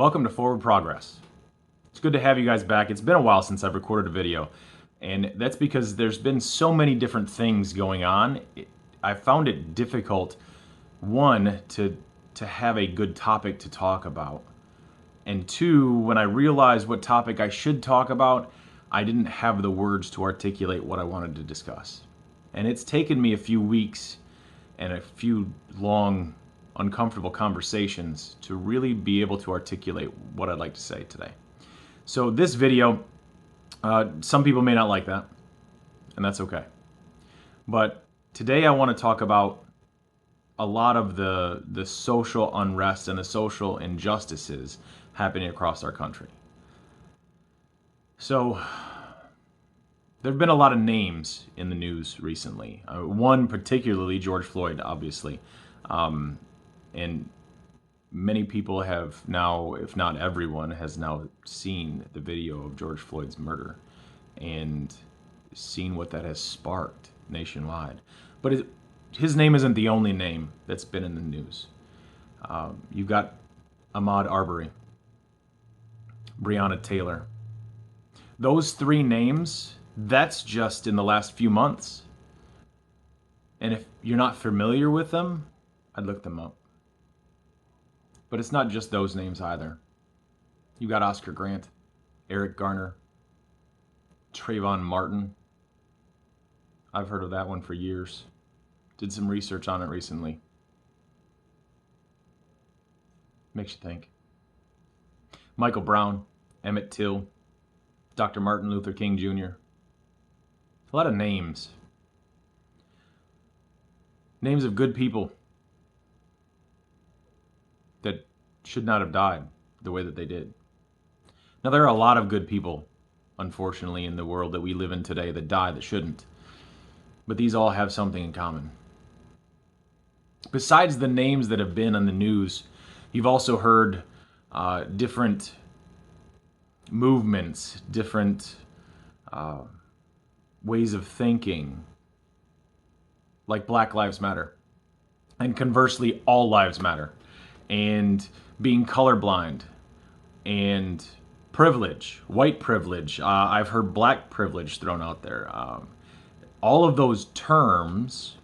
Welcome to Forward Progress. It's good to have you guys back. It's been a while since I've recorded a video, and that's because there's been so many different things going on. I found it difficult, one, to have a good topic to talk about, and two, when I realized what topic I should talk about, I didn't have the words to articulate what I wanted to discuss. And it's taken me a few weeks and a few long, uncomfortable conversations to really be able to articulate what I'd like to say today. So this video, some people may not like that, and that's okay. But today I want to talk about a lot of the social unrest and the social injustices happening across our country. So there have been a lot of names in the news recently. One particularly, George Floyd, obviously. And many people have now, if not everyone, has now seen the video of George Floyd's murder and seen what that has sparked nationwide. But his name isn't the only name that's been in the news. You've got Ahmaud Arbery, Breonna Taylor. Those three names, that's just in the last few months. And if you're not familiar with them, I'd look them up. But it's not just those names either. You got Oscar Grant, Eric Garner, Trayvon Martin. I've heard of that one for years. Did some research on it recently. Makes you think. Michael Brown, Emmett Till, Dr. Martin Luther King Jr. A lot of names. Names of good people that should not have died the way that they did. Now, there are a lot of good people, unfortunately, in the world that we live in today that die that shouldn't. But these all have something in common. Besides the names that have been on the news, you've also heard different movements, different ways of thinking, like Black Lives Matter. And conversely, all lives matter. And being colorblind, and privilege, white privilege. I've heard black privilege thrown out there. All of those terms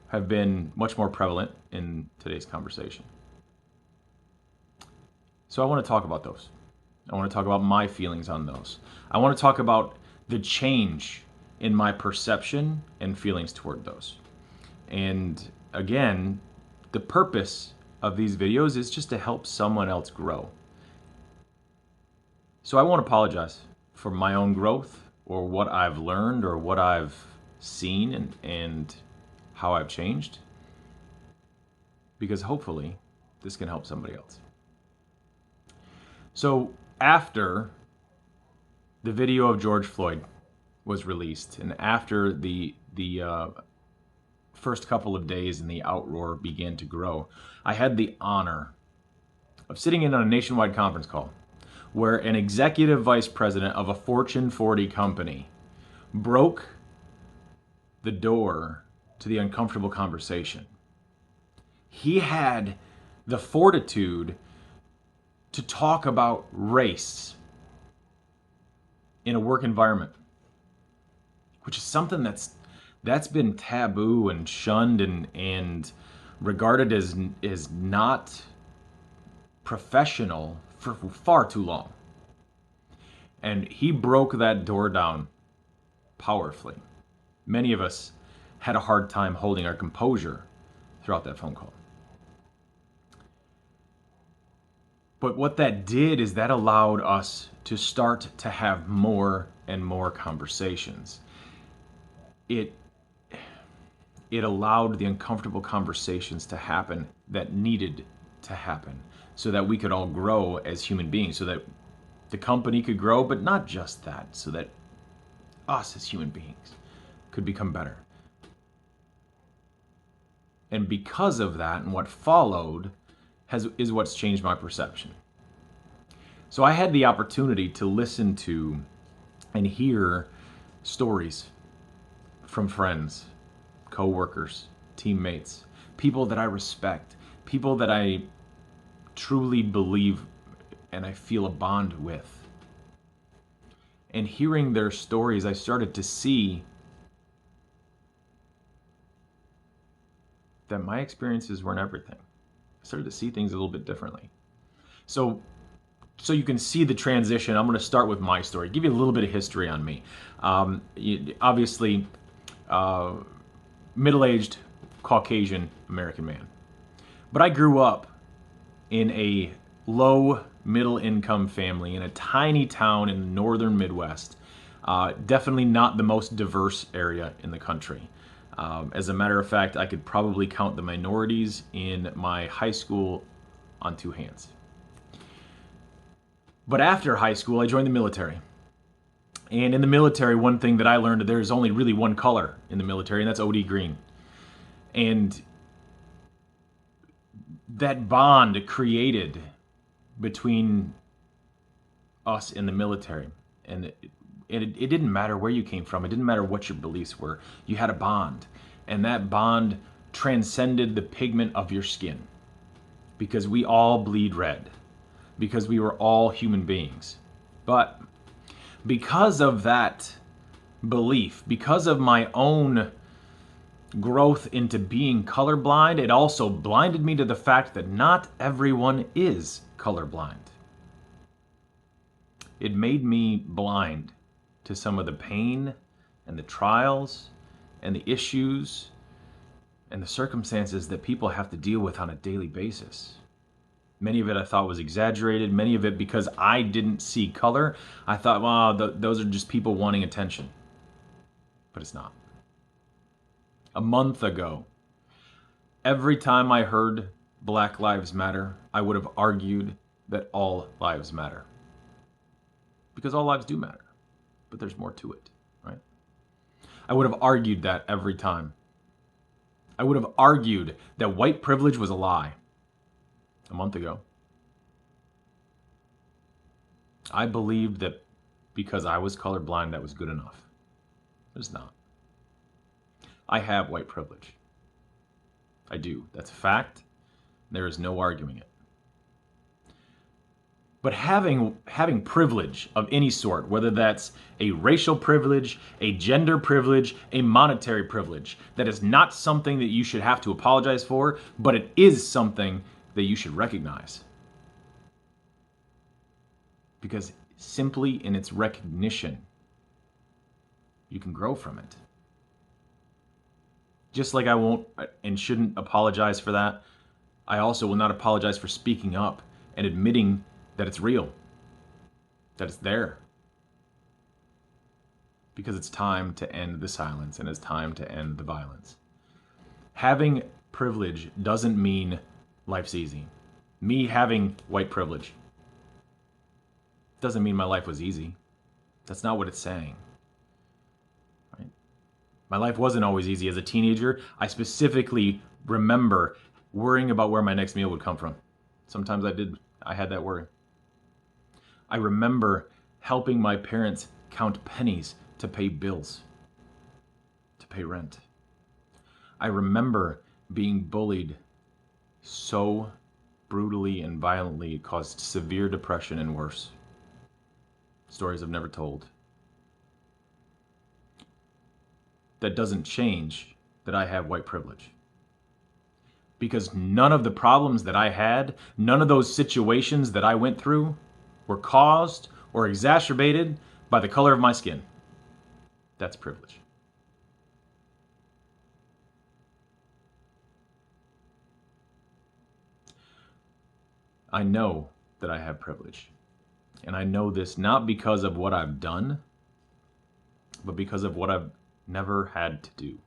have been much more prevalent in today's conversation. So I want to talk about those. I want to talk about my feelings on those. I want to talk about the change in my perception and feelings toward those. And again, the purpose of these videos is just to help someone else grow. So I won't apologize for my own growth or what I've learned or what I've seen and how I've changed, because hopefully this can help somebody else. So after the video of George Floyd was released and after the first couple of days and the outroar began to grow, I had the honor of sitting in on a nationwide conference call where an executive vice president of a Fortune 40 company broke the door to the uncomfortable conversation. He had the fortitude to talk about race in a work environment, which is something that's been taboo and shunned and regarded as not professional for far too long. And he broke that door down powerfully. Many of us had a hard time holding our composure throughout that phone call. But what that did is that allowed us to start to have more and more conversations. It allowed the uncomfortable conversations to happen that needed to happen so that we could all grow as human beings, so that the company could grow, but not just that, so that us as human beings could become better. And because of that and what followed is what's changed my perception. So I had the opportunity to listen to and hear stories from friends, co-workers, teammates, people that I respect, people that I truly believe and I feel a bond with. And hearing their stories, I started to see that my experiences weren't everything. I started to see things a little bit differently. So you can see the transition. I'm going to start with my story, give you a little bit of history on me. Obviously, middle-aged Caucasian American man. But I grew up in a low middle income family in a tiny town in the northern Midwest. Definitely not the most diverse area in the country. As a matter of fact, I could probably count the minorities in my high school on two hands. But after high school, I joined the military. And in the military, one thing that I learned, there's only really one color in the military, and that's OD green. And that bond created between us in the military, and it didn't matter where you came from, it didn't matter what your beliefs were, you had a bond, and that bond transcended the pigment of your skin, because we all bleed red, because we were all human beings. But because of that belief, because of my own growth into being colorblind, it also blinded me to the fact that not everyone is colorblind. It made me blind to some of the pain and the trials and the issues and the circumstances that people have to deal with on a daily basis. Many of it I thought was exaggerated. Many of it, because I didn't see color, I thought, wow, those are just people wanting attention. But it's not. A month ago, every time I heard Black Lives Matter, I would have argued that all lives matter. Because all lives do matter, but there's more to it, right? I would have argued that every time. I would have argued that white privilege was a lie a month ago. I believed that because I was colorblind, that was good enough. It's not. I have white privilege. I do. That's a fact. There is no arguing it. But having privilege of any sort, whether that's a racial privilege, a gender privilege, a monetary privilege, that is not something that you should have to apologize for, but it is something that you should recognize. Because simply in its recognition, you can grow from it. Just like I won't and shouldn't apologize for that, I also will not apologize for speaking up and admitting that it's real, that it's there. Because it's time to end the silence and it's time to end the violence. Having privilege doesn't mean life's easy. Me having white privilege doesn't mean my life was easy. That's not what it's saying. Right? My life wasn't always easy. As a teenager, I specifically remember worrying about where my next meal would come from. Sometimes I had that worry. I remember helping my parents count pennies to pay bills, to pay rent. I remember being bullied so brutally and violently it caused severe depression and worse. Stories I've never told. That doesn't change that I have white privilege. Because none of the problems that I had, none of those situations that I went through were caused or exacerbated by the color of my skin. That's privilege. I know that I have privilege. And I know this not because of what I've done, but because of what I've never had to do.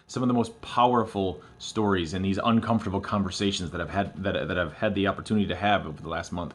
Some of the most powerful stories and these uncomfortable conversations that I've had the opportunity to have over the last month.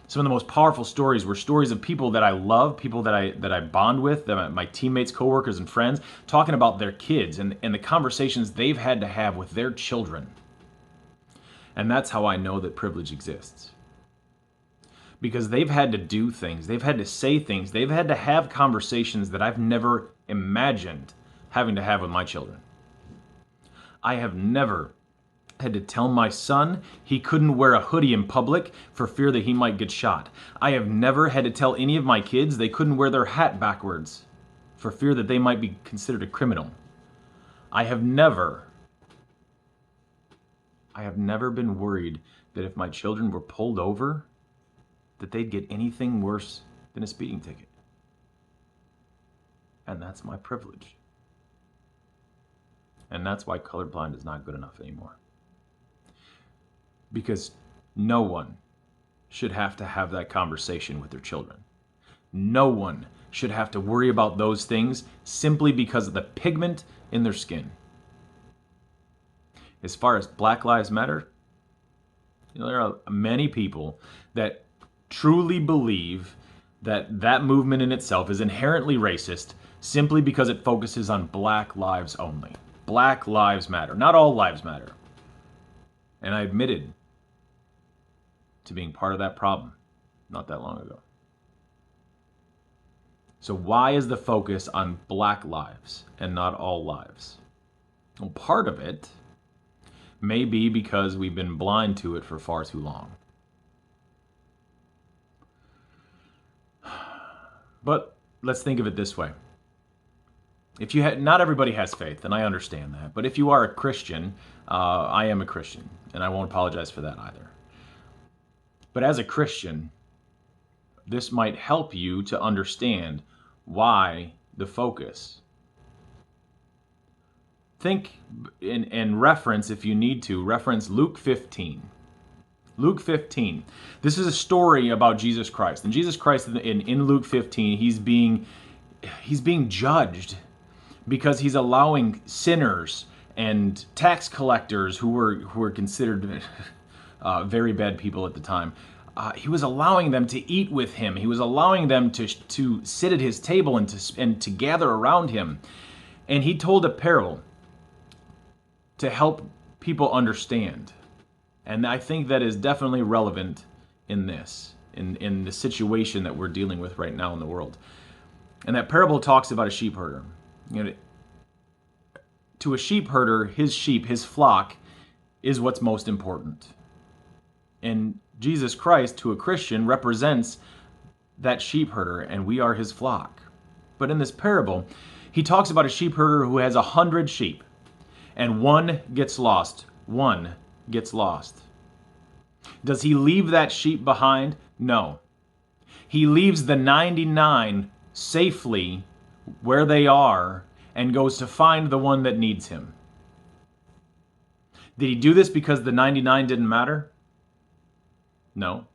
Some of the most powerful stories were stories of people that I love, people that I bond with, my teammates, coworkers, and friends, talking about their kids and the conversations they've had to have with their children. And that's how I know that privilege exists. Because they've had to do things, they've had to say things, they've had to have conversations that I've never imagined having to have with my children. I have never I had to tell my son he couldn't wear a hoodie in public for fear that he might get shot. I have never had to tell any of my kids they couldn't wear their hat backwards for fear that they might be considered a criminal. I have never been worried that if my children were pulled over, that they'd get anything worse than a speeding ticket. And that's my privilege. And that's why colorblind is not good enough anymore. Because no one should have to have that conversation with their children. No one should have to worry about those things simply because of the pigment in their skin. As far as Black Lives Matter, there are many people that truly believe that that movement in itself is inherently racist simply because it focuses on black lives only. Black lives matter. Not all lives matter. And I admitted to being part of that problem not that long ago. So why is the focus on black lives and not all lives? Well, part of it may be because we've been blind to it for far too long. But let's think of it this way. If you not everybody has faith, and I understand that. But if you are a Christian, I am a Christian, and I won't apologize for that either. But as a Christian, this might help you to understand why the focus. Think and reference, if you need to, reference Luke 15. Luke 15. This is a story about Jesus Christ. And Jesus Christ in Luke 15, he's being judged because he's allowing sinners and tax collectors who were considered very bad people at the time. He was allowing them to eat with him. He was allowing them to sit at his table and to gather around him. And he told a parable to help people understand. And I think that is definitely relevant in this, in the situation that we're dealing with right now in the world. And that parable talks about a sheep herder. To a sheep herder, his sheep, his flock, is what's most important. And Jesus Christ, to a Christian, represents that sheep herder, and we are his flock. But in this parable, he talks about a sheep herder who has 100 sheep, and one gets lost. One gets lost. Does he leave that sheep behind? No. He leaves the 99 safely where they are and goes to find the one that needs him. Did he do this because the 99 didn't matter? No.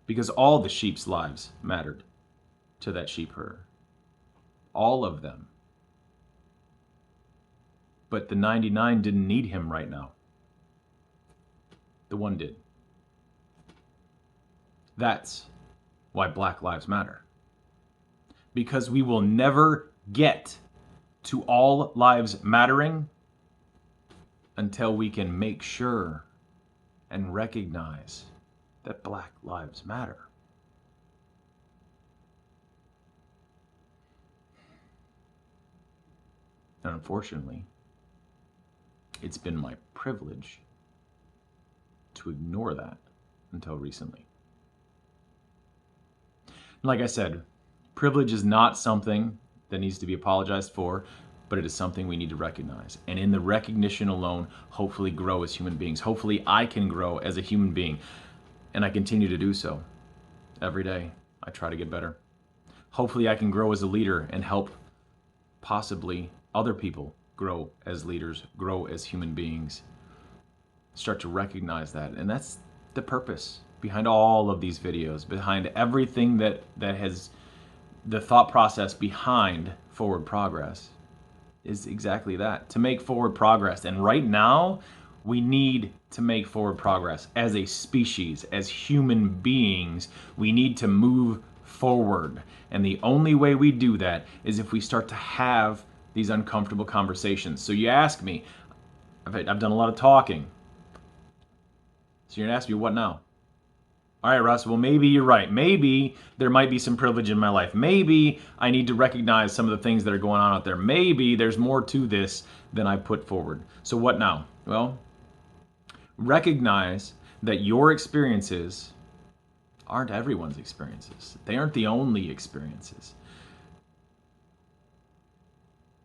Because all the sheep's lives mattered to that sheep herder. All of them. But the 99 didn't need him right now. The one did. That's why Black Lives Matter. Because we will never get to all lives mattering until we can make sure and recognize that Black Lives Matter. And unfortunately, it's been my privilege to ignore that until recently. Like I said, privilege is not something that needs to be apologized for, but it is something we need to recognize. And in the recognition alone, hopefully grow as human beings. Hopefully I can grow as a human being. And I continue to do so. Every day, I try to get better. Hopefully I can grow as a leader and help possibly other people grow as leaders, grow as human beings. Start to recognize that. And that's the purpose behind all of these videos, behind everything that has the thought process behind forward progress is exactly that, to make forward progress. And right now, we need to make forward progress as a species, as human beings. We need to move forward. And the only way we do that is if we start to have these uncomfortable conversations. So you ask me, I've done a lot of talking. So you're gonna ask me, what now? All right, Russ, well, maybe you're right. Maybe there might be some privilege in my life. Maybe I need to recognize some of the things that are going on out there. Maybe there's more to this than I put forward. So what now? Well, Recognize that your experiences aren't everyone's experiences. They aren't the only experiences.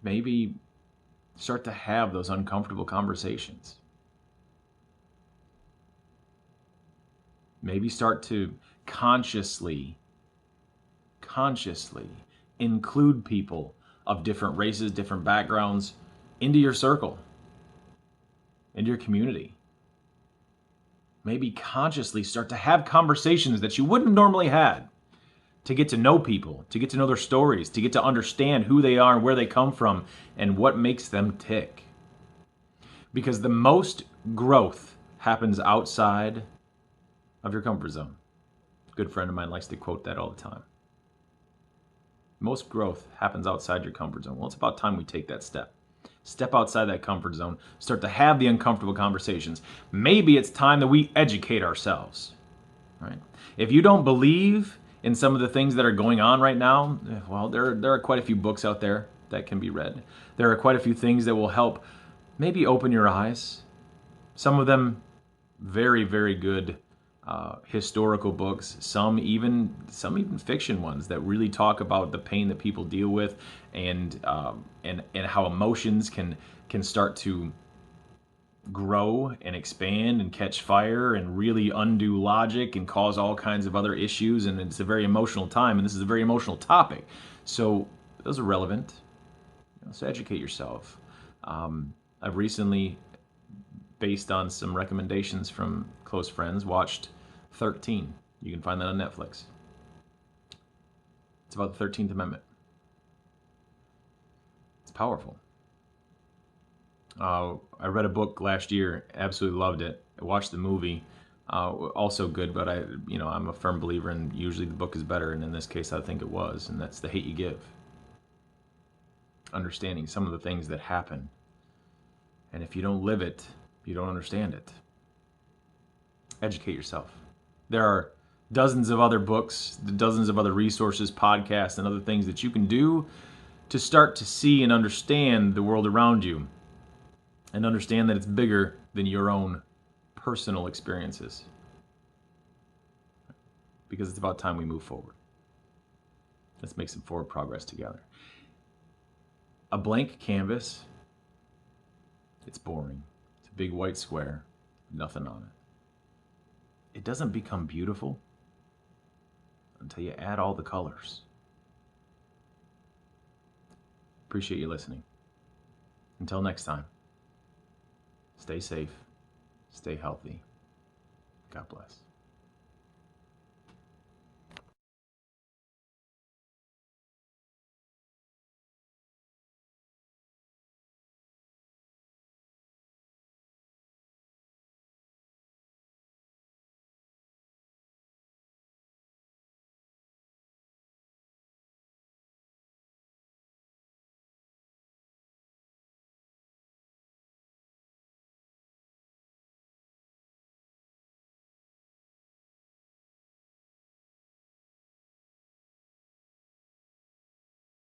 Maybe start to have those uncomfortable conversations. Maybe start to consciously include people of different races, different backgrounds into your circle, into your community. Maybe consciously start to have conversations that you wouldn't normally have, to get to know people, to get to know their stories, to get to understand who they are and where they come from and what makes them tick. Because the most growth happens outside of your comfort zone. A good friend of mine likes to quote that all the time. Most growth happens outside your comfort zone. Well, it's about time we take that step. Step outside that comfort zone. Start to have the uncomfortable conversations. Maybe it's time that we educate ourselves. Right? If you don't believe in some of the things that are going on right now, well, there are quite a few books out there that can be read. There are quite a few things that will help maybe open your eyes. Some of them very, very good historical books, some even fiction ones that really talk about the pain that people deal with, and how emotions can start to grow and expand and catch fire and really undo logic and cause all kinds of other issues. And it's a very emotional time, and this is a very emotional topic. So those are relevant. So educate yourself. I've recently, based on some recommendations from close friends, watched 13. You can find that on Netflix. It's about the 13th Amendment. It's powerful. I read a book last year, absolutely loved it. I watched the movie, also good, but I'm a firm believer in usually the book is better, and in this case I think it was, and that's The Hate You Give. Understanding some of the things that happen, and if you don't live it, you don't understand it. Educate yourself. There are dozens of other books, dozens of other resources, podcasts, and other things that you can do to start to see and understand the world around you, and understand that it's bigger than your own personal experiences. Because it's about time we move forward. Let's make some forward progress together. A blank canvas, it's boring. It's a big white square, nothing on it. It doesn't become beautiful until you add all the colors. Appreciate you listening. Until next time, stay safe, stay healthy. God bless.